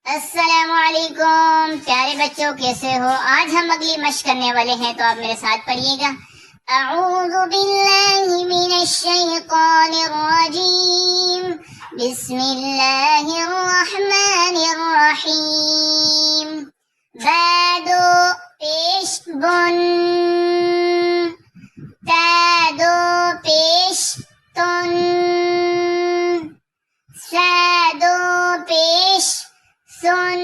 अस्सलामुअलैकुम प्यारे बच्चों, कैसे हो? आज हम अगली मश्क करने वाले हैं, तो आप मेरे साथ पढ़िएगा। अऊज़ु बिल्लाहि मिनश शैतानिर रजीम, बिस्मिल्लाहिर रहमानिर रहीम। बादो पेश बुन, तादो पेश तुन, सादो पेश सुन,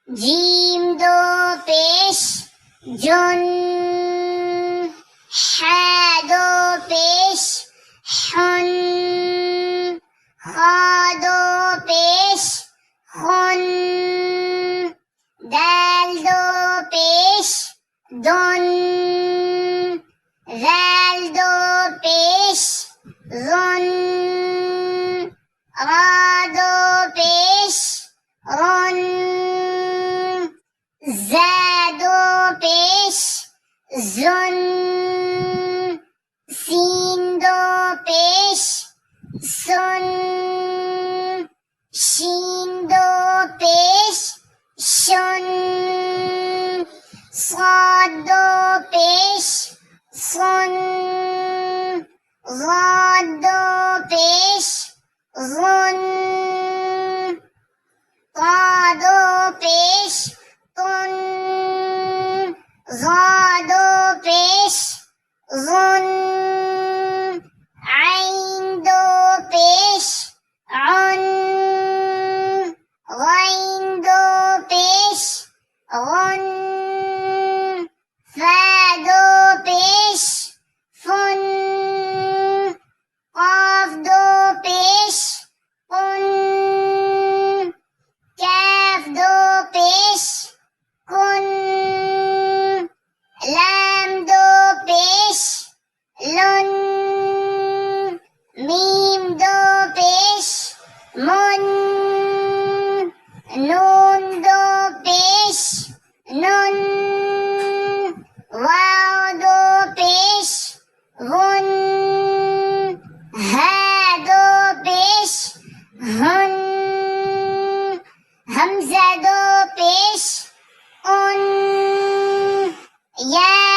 जीम दो पेश जुन, हा दो पेश हुन, खा दो पेश खुन, दाल दो पेश दुन, जाल दो पेश जुन, रा दो पेश रुन, ज़ादो पेश जुन, सीन दो पेश सुन, शीन दो पेश शुन, स्वाद दो पेश सुन, ज़ाद दो पेश ज़ुन, ता दो पेश तुन, ज़ा दो पेश ज़ुन, आइन दो पेश उन, गैन दो पेश गुन, फा दो पेश फुन, काफ दो पेश कुन, काफ दो पेश कुन, लाम दो पेश लुन, मीम दो पेश मुन, नून दो पेश नुन, वाव दो पेश वुन, हा दो पेश हुन, हमजा दो पेश उन, या